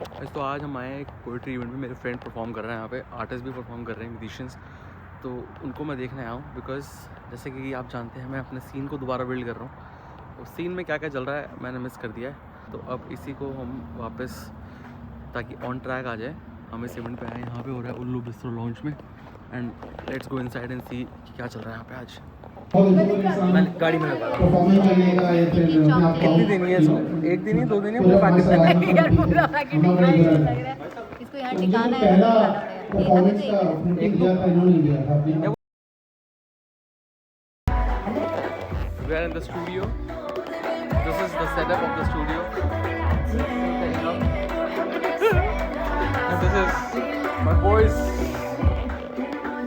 तो आज हम आए हैं एक पोइट्री इवेंट में। मेरे फ्रेंड परफॉर्म कर रहे हैं यहाँ पे, आर्टिस्ट भी परफॉर्म कर रहे हैं, म्यूजिशियंस। तो उनको मैं देखने आया हूँ बिकॉज़ जैसे कि आप जानते हैं मैं अपने सीन को दोबारा बिल्ड कर रहा हूँ। उस सीन में क्या क्या चल रहा है मैंने मिस कर दिया है, तो अब इसी को हम वापस ताकि ऑन ट्रैक आ जाए, हम इस इवेंट पे आए। यहाँ पे हो रहा है उल्लू बिस्ट्रो लॉन्च में, and let's go inside and see कि क्या चल रहा है यहाँ पे आज। मैं गाड़ी में लगा कितनी देनी है इसको? एक दिन ही, 2 दिन ही, पूरा पैकेट यार पूरा पैकेट लग रहा है। इसको यहाँ ठिकाना है, एक दो। We are in the studio. This is the setup of the studio. And this is my boys,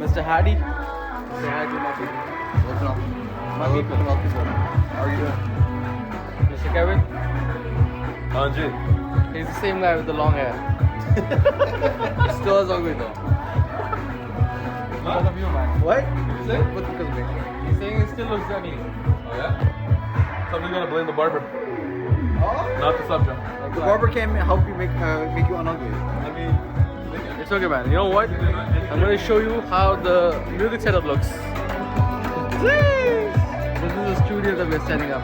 Mr. Hadi. Say hi to my people. What's up? My people. How are you doing? Mr. Kevin. Anji. He's the same guy with the long hair. Still has ugly though. Because of you, man. What? He's saying? What's because of me? He's saying he still looks ugly. Oh yeah? Something you gotta blame the barber, Oh, not the subject. the barber can help you make you unugly. I mean, It's okay, man. You know what? I'm going to show you how the music setup looks. This is the studio that we're setting up.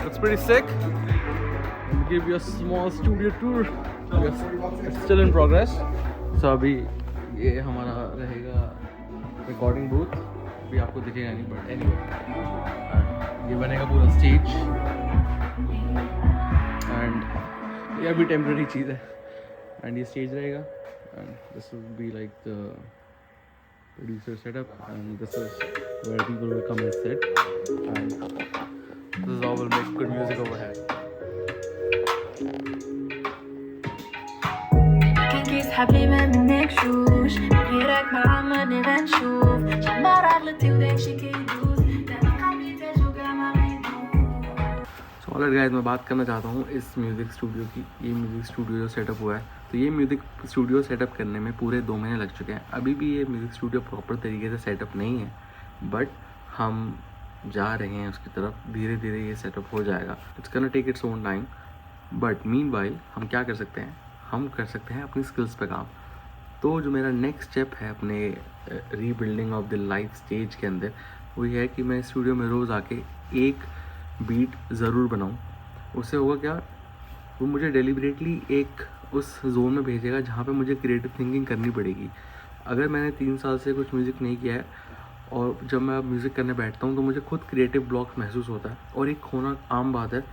Looks pretty sick. I'll give you a small studio tour. Yes, it's still in progress. So अभी ये हमारा रहेगा recording booth, अभी आपको दिखेगा नहीं, but anyway ये बनेगा पूरा स्टेज, एंड ये अभी टेम्परेरी चीज़ है, एंड ये स्टेज रहेगा, and this will be like the producer setup, and this is where people will come and sit, and this is how will make good music over here. حبلي منك شوش غيرك ما عمرني بنشوف شمار على تودك شكي دوس so alright guys, मैं बात करना चाहता हूँ इस music studio की. ये music studio जो setup हुआ है, तो ये म्यूज़िक स्टूडियो सेटअप करने में पूरे 2 महीने लग चुके हैं. अभी भी ये म्यूज़िक स्टूडियो प्रॉपर तरीके से सेटअप नहीं है, बट हम जा रहे हैं उसकी तरफ. धीरे धीरे ये सेटअप हो जाएगा. It's gonna take its own time, but meanwhile हम क्या कर सकते हैं, हम कर सकते हैं अपनी स्किल्स पे काम. तो जो मेरा नेक्स्ट स्टेप है अपने rebuilding of the life stage के अंदर, वो ये है कि मैं स्टूडियो में रोज़ आके एक बीट ज़रूर बनाऊँ. उससे होगा क्या, वो मुझे डेलिबरेटली एक उस जोन में भेजेगा जहाँ पे मुझे क्रिएटिव थिंकिंग करनी पड़ेगी. अगर मैंने 3 साल से कुछ म्यूज़िक नहीं किया है और जब मैं म्यूज़िक करने बैठता हूँ तो मुझे खुद क्रिएटिव ब्लॉक महसूस होता है, और एक होना आम बात है.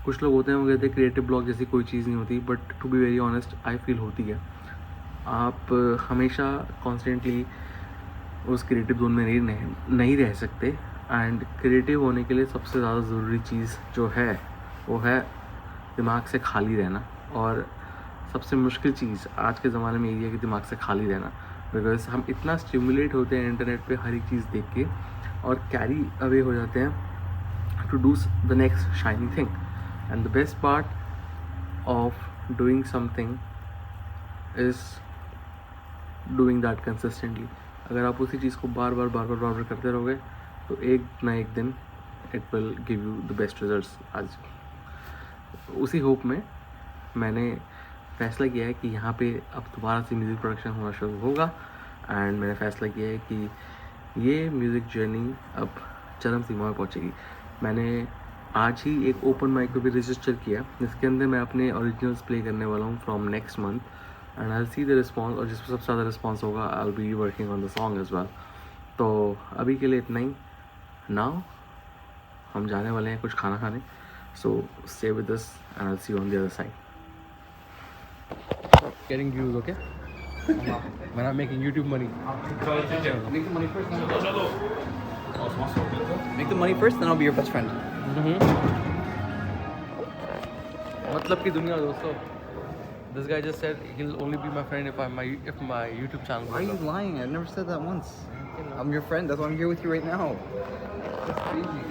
कुछ लोग होते हैं वो कहते हैं क्रिएटिव ब्लॉक जैसी कोई चीज़ नहीं होती, but to be very honest I feel होती है. आप हमेशा कॉन्स्टेंटली उस क्रिएटिव जोन में नहीं रह सकते, एंड क्रिएटिव होने के लिए सबसे ज़्यादा ज़रूरी चीज़ जो है वो है दिमाग से खाली रहना. और सबसे मुश्किल चीज़ आज के ज़माने में यही है कि दिमाग से खाली रहना, बिकॉज हम इतना स्टिमुलेट होते हैं इंटरनेट पे हर एक चीज़ देख के, और कैरी अवे हो जाते हैं to do the next shiny thing. And the best part of doing something is doing that consistently. अगर आप उसी चीज़ को बार बार करते रहोगे तो एक ना एक दिन it will give you the best results. आज उसी होप में मैंने फ़ैसला किया है कि यहाँ पे अब दोबारा से म्यूज़िक प्रोडक्शन होना शुरू होगा, एंड मैंने फ़ैसला किया है कि ये म्यूज़िक जर्नी अब चरम सीमा में पहुँचेगी. मैंने आज ही एक ओपन माइक को भी रजिस्टर किया, जिसके अंदर मैं अपने ओरिजिनल्स प्ले करने वाला हूँ from next month, and I see the response, और जिसमें सबसे ज़्यादा रिस्पॉन्स होगा I will be working on the song as well. तो अभी के लिए इतना ही. नाउ हम जाने वाले हैं कुछ खाना खाने, so stay with us and I will see you on the other side. Getting views, okay? When I'm making YouTube money. Make the money first. Make the money first, then I'll be your best friend. मतलब की दुनिया दोस्तों. This guy just said he'll only be my friend if my YouTube channel Why are goes you up. lying? I never said that once. I'm your friend. That's why I'm here with you right now. That's crazy.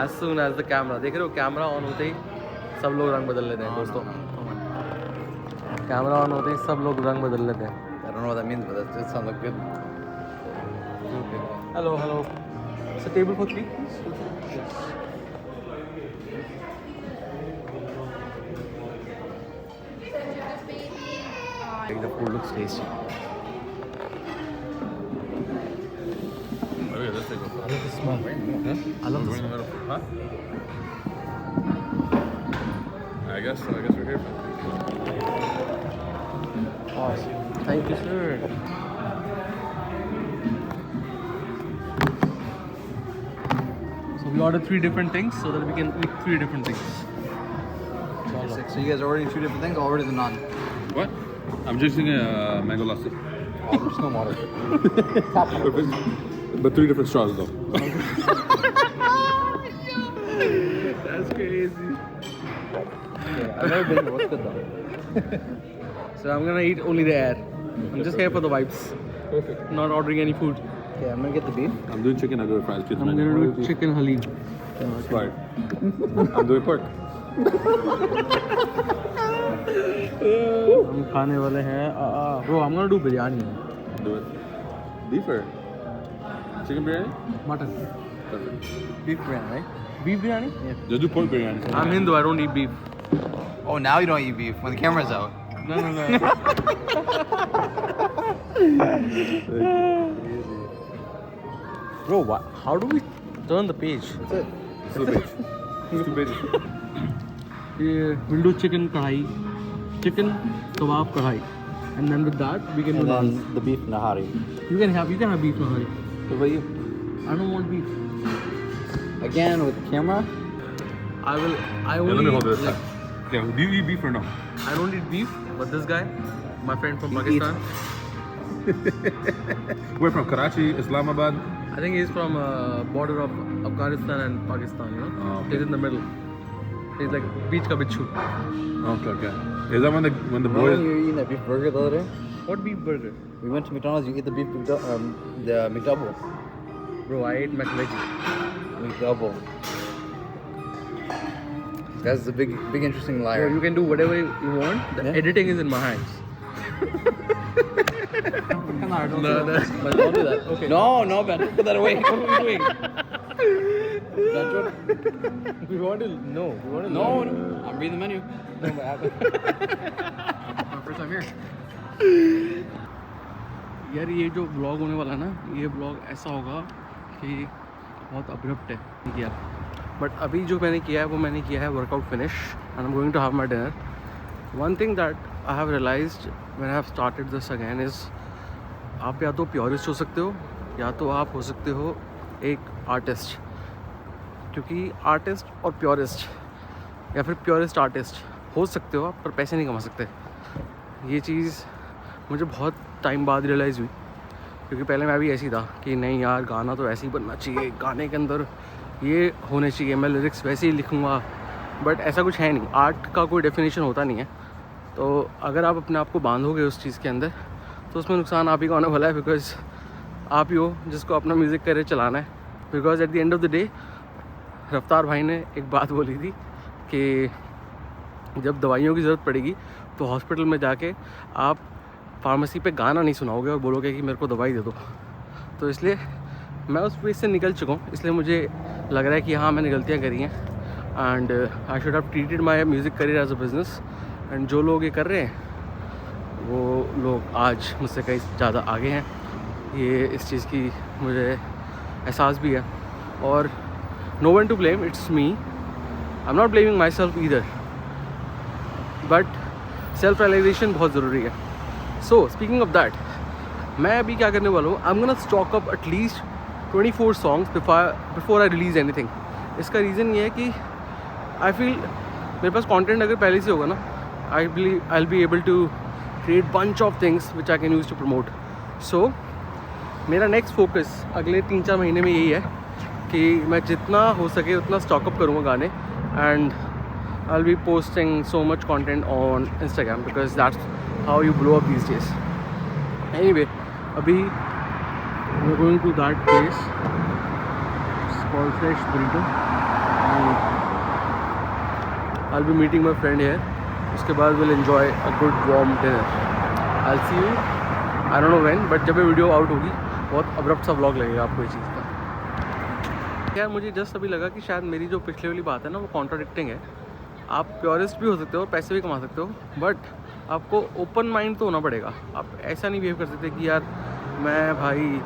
As soon as the camera, देख रहे हो camera on होते ही सब लोग रंग बदल लेते हैं दोस्तों. कैमरा ऑन होते ही सब लोग रंग बदल लेते हैं. I don't know what that means, but that sounds like good. Hello. It's a table for 3. Yes. The food looks tasty. Oh, yeah, let's take a I love the smell. Huh? I love the We're in the smell. middle. Huh? I guess we're here. Awesome. Thank you, sir. So we ordered 3 different things so that we can eat 3 different things. So you guys are ordering 2 different things? I'll order the naan. What? I'm just drinking a mango lassi. Oh, there's no water. But 3 different straws though. That's crazy. I've never been here. What's good though? So I'm gonna eat only the air. I'm just here for the vibes. Perfect. Not ordering any food. Okay, I'm gonna get the beef. I'm doing chicken, I'm doing fries. Kids I'm gonna do chicken halim. Right. I'm doing pork. हम खाने वाले हैं bro, I'm gonna do biryani. Do it. Beef or chicken biryani? Mutton. Perfect. Beef biryani, right? Beef biryani? Just do pork biryani. I'm Hindu, I don't eat beef. Oh, now you don't eat beef when the camera's out. No. Bro, how do we turn the page? That's it. It's 2 pages. It's 2 pages. We'll do chicken kadhai, chicken kebab kadhai, and then with that we can do naan. the beef nahari. You can have beef nahari. What about you? I don't want beef. Again with the camera? I Yeah, only let me hold this. like, Okay, do you eat beef or no? I don't eat beef, but this guy, my friend from He Pakistan, We're from Karachi, Islamabad. I think he's from border of Afghanistan and Pakistan, you know? Oh, okay. He's in the middle. He's like beach ka bichu. Okay. Is that when the Remember boys? when you were eating that beef burger the other day? What beef burger? We went to McDonald's, you ate the beef the McDouble. Bro, I ate McVeggie. McDouble. That's the big interesting Bro, liar. you can do whatever you want. The Yeah. editing is in my hands. No, But don't do that. Okay. no, man, put that away. What are we doing? We want to know. We want to No, I'm reading the menu. No, what happened? My first time here. यार ये जो blog होने वाला है ना, ये blog ऐसा होगा कि बहुत अब्रप्ट है किया, बट अभी जो मैंने किया है वो मैंने किया है workout finish and I am going to have my dinner. One thing that I have realised when I have started this again is आप या तो प्योरिस्ट हो सकते हो या तो आप हो सकते हो एक आर्टिस्ट, क्योंकि आर्टिस्ट और प्योरिस्ट या फिर प्योरिस्ट आर्टिस्ट हो सकते हो आप, पर पैसे नहीं कमा सकते. ये चीज़ मुझे बहुत टाइम बाद रियलाइज़ हुई, क्योंकि पहले मैं भी ऐसी था कि नहीं यार गाना तो ऐसे ही बनना चाहिए, गाने के अंदर ये होने चाहिए, मैं लिरिक्स वैसे ही लिखूँगा, बट ऐसा कुछ है नहीं. आर्ट का कोई डेफिनेशन होता नहीं है. तो अगर आप अपने आप को बांधोगे उस चीज़ के अंदर तो उसमें नुकसान आप ही का होने वाला है, बिकॉज आप ही हो जिसको अपना म्यूज़िक करियर चलाना है. Because at the end of the day रफ्तार भाई ने एक बात बोली थी कि जब दवाइयों की ज़रूरत पड़ेगी तो हॉस्पिटल में जाके आप फार्मेसी पे गाना नहीं सुनाओगे और बोलोगे कि मेरे को दवाई दे दो. तो इसलिए मैं उस पेज से निकल चुका हूँ, इसलिए मुझे लग रहा है कि हाँ मैंने गलतियाँ करी हैं and I should have treated my music career as a business. And जो लोग ये कर रहे हैं वो लोग आज मुझसे कहीं ज़्यादा आगे हैं. ये इस चीज़ की मुझे एहसास भी है. और no one to blame, it's me. I am not blaming myself either, but self realisation बहुत ज़रूरी है. सो स्पीकिंग ऑफ दैट, मैं अभी क्या करने वाला हूँ, I am gonna stock up at least 24 songs before I release anything. इसका रीज़न ये है कि आई फील मेरे पास कंटेंट अगर पहले से होगा ना, I will be able to create bunch of things which I can use to promote. So मेरा नेक्स्ट फोकस अगले 3-4 महीने में यही है कि मैं जितना हो सके उतना स्टॉकअप करूँगा गाने, and I will be posting so much content on Instagram because that's how you blow up these days. Anyway, अभी we are going to that place called fresh burrito and I will be meeting my friend here. उसके बाद will enjoy a good warm dinner. I will see you, I don't know when, but जब ये video out होगी बहुत abrupt सा vlog लगेगा आपको ये चीज़ का. क्या मुझे जस्ट अभी लगा कि शायद मेरी जो पिछले वाली बात है ना वो कॉन्ट्राडिक्टिंग है. आप प्योरिस्ट भी हो सकते हो और पैसे भी कमा सकते हो, बट आपको ओपन माइंड तो होना पड़ेगा. आप ऐसा नहीं बिहेव कर सकते कि यार मैं भाई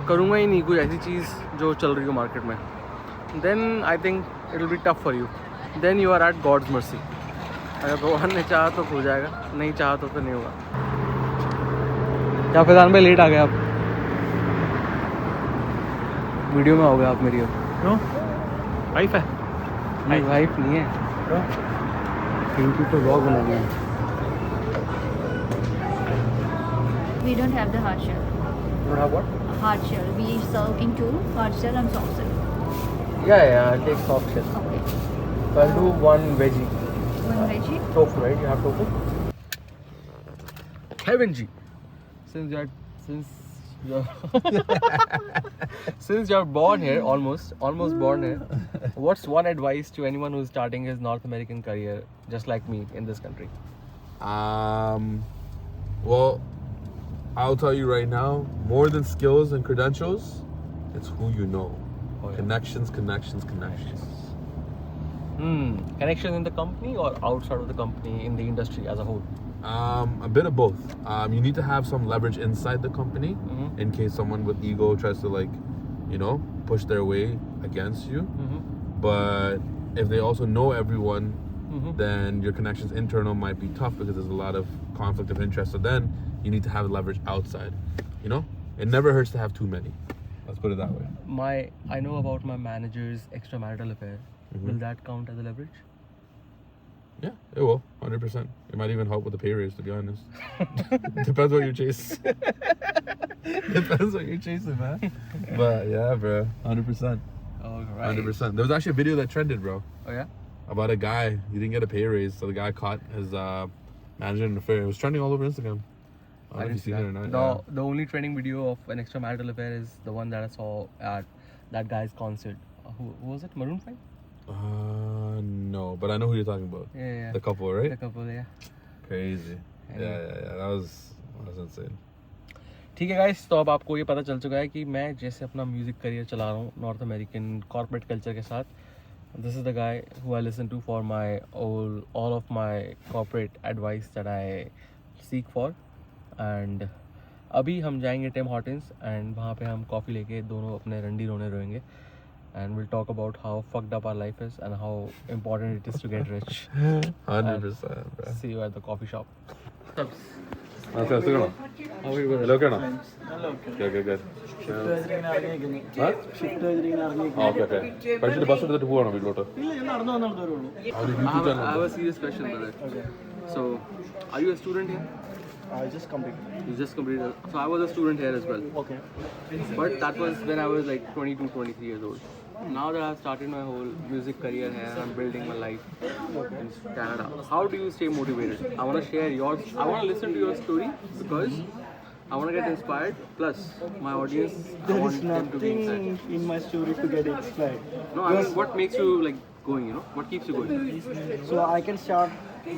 करूँगा ही नहीं कोई ऐसी चीज़ जो चल रही हो मार्केट में. Then I think it will be tough for you. Then you are at God's mercy. अगर भगवान ने चाहा तो हो जाएगा, नहीं चाहा तो फिर नहीं होगा. क्या फैजान भाई लेट आ गए आप? वीडियो में हो गए आप मेरी अब. क्यों? वाइफ है? नहीं वाइफ नहीं है. यूट्यूब पे ब्लॉग बनाएंगे. We don't have the hard shell. You have what? Hard shell. We serve in two, hard shell and soft shell. Yeah, I'll take soft shell. Okay. So I'll do one veggie. One veggie. Tofu, right? You have tofu? Kevin G. Since you're born here, almost born here, what's one advice to anyone who's starting his North American career just like me in this country? Well, I'll tell you right now, more than skills and credentials, it's who you know. Oh, yeah. Connections. Connections in the company or outside of the company in the industry as a whole? A bit of both. You need to have some leverage inside the company Mhm. in case someone with ego tries to push their way against you. But if they also know everyone, then your connections internal might be tough because there's a lot of conflict of interest. So then you need to have leverage outside. It never hurts to have too many. Let's put it that way. I know about my manager's extramarital affair. Will that count as a leverage? Yeah, it will. 100%. It might even help with the pay raise, to be honest. Depends what you chase. Depends what you're chasing, man. But yeah, bro, 100%. All right. 100%. There was actually a video that trended, bro, Oh yeah? about a guy. He didn't get a pay raise, so the guy caught his manager in an affair. It was trending all over Instagram. I don't know if you've seen it or not. The only trending video of an extramarital affair is the one that I saw at that guy's concert. Who was it? Maroon 5? No, but I know who you're talking about. Yeah. The couple, right? The couple, yeah. Crazy. Yeah. That was insane. ठीक है guys, तो अब आपको ये पता चल चुका है कि मैं जैसे अपना म्यूज़िक करियर चला रहा हूँ नॉर्थ अमेरिकन कॉर्पोरेट कल्चर के साथ. This is the guy who I listen to for my all of my corporate advice that I seek for. And अभी हम जाएंगे टिम हॉर्टन्स एंड वहाँ पे हम कॉफ़ी लेके दोनों अपने रंडी रोने रोएंगे. And we'll talk about how fucked up our life is and how important it is to get rich. 100%, bro. See you at the coffee shop. Okay, stick on. How are you going? Hello, Kerna. Good. Huh? Oh, okay. But bus to the tour on a bit. How did you I have a serious question, brother. Okay. So, are you a student here? I just completed. You just completed. So I was a student here as well. Okay. But that was when I was like 22, 23 years old. Now that I've started my whole music career here and I'm building my life in Canada, how do you stay motivated? I want to share yours. I want to listen to your story because I want to get inspired. Plus, my audience, I There want is them to be nothing inspired. in my story to get inspired. No, I mean, what makes you like going? What keeps you going? So I can start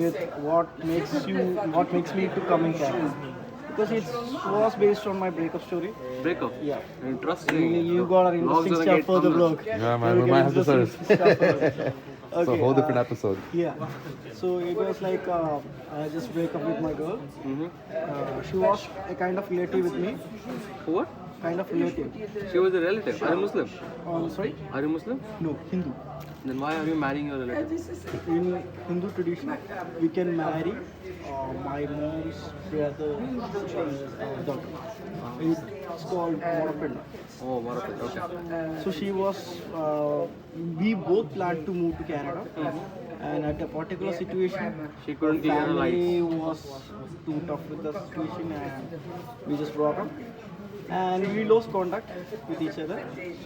with what makes me to come in Canada. Because it was based on my breakup story. Breakup. Yeah. Interesting. You got an Vlogs interesting gonna stuff get for the thumbnails. vlog. Yeah, man, we might have to Interesting stuff for the vlog. It's a whole different episode. Yeah. So it was like I just break up with my girl. She was a kind of relative with me. What? Kind of relative. She was a relative. Are you Muslim? Sorry? Are you Muslim? No, Hindu. Then why are you marrying your relative? In Hindu tradition, we can marry my mom's brother's daughter. It's called Morapenda. Oh, Morapet. Okay. So she was, we both planned to move to Canada. And at a particular situation, She couldn't clear her family lights. was too tough with the situation and we just broke up. And we lost contact with each other.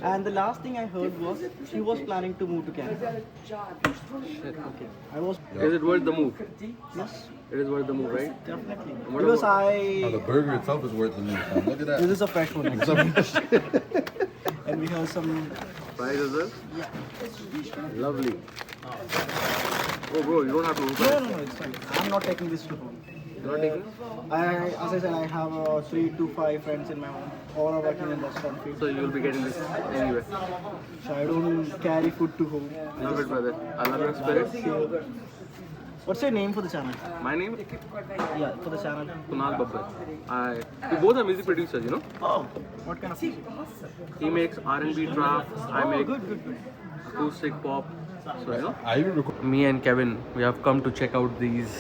And the last thing I heard was she was planning to move to Canada. Shit. Okay. I was, Is it worth the move? yes, It is worth the move, right? definitely. What Because Oh, the I, burger itself is worth the move, man. Look at that. this is a fresh one actually. And we have some, Price as well? yeah. Lovely. Oh, bro, you don't have to open. No, it's fine. I'm not taking this to home. You're not taking it? As I said, I have 3 to 5 friends in my home. All are working in the restaurant field. So you'll be getting this anyway. So I don't carry food to home. Love it, brother. I love your spirit. What's your name for the channel? My name Yeah, for the channel. Kunal Babbar. We both are music producers, you know. Oh, what kind of music? He makes R&B trap. I Oh, make good. acoustic pop. So you know. I even record. Me and Kevin, we have come to check out these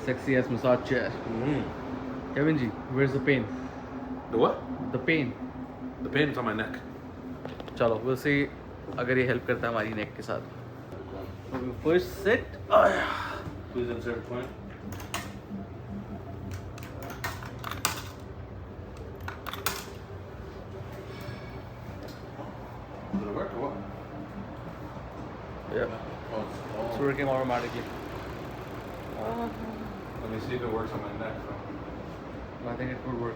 sexy ass massage chair. Kevin ji, where's the pain? The what? The pain. The pain's on my neck. चलो we'll see अगर ये help करता है हमारी neck के साथ. First sit. Please insert point. Did it work or what? Yeah. It's working automatically. Let me see if it works on my neck. I think it would work.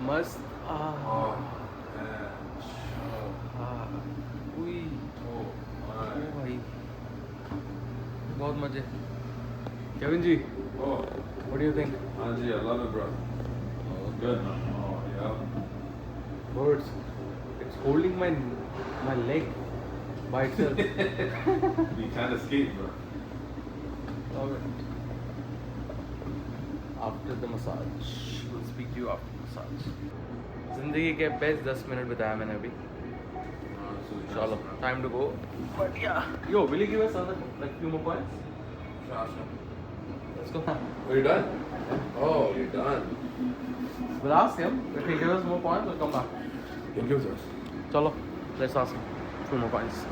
Must. Oh, man. Ui. Oh, my. भाई बहुत मजे. Kevin ji, Oh, what do you think? Anji, I love it, bro. Oh, good. Oh, yeah. Birds. It's holding my leg by itself. You can't escape, bro. Love it. After the massage, we'll speak to you after the massage. जिंदगी के best 10 minute बिताया मैंने अभी. चलो, time to go. But yeah, yo, will you give us another like few more points? Let's go. Oh, you're done? Oh, you're done. We'll ask him if he gives us more points. We'll come back. He gives us. Chalo, let's ask him. Few more points.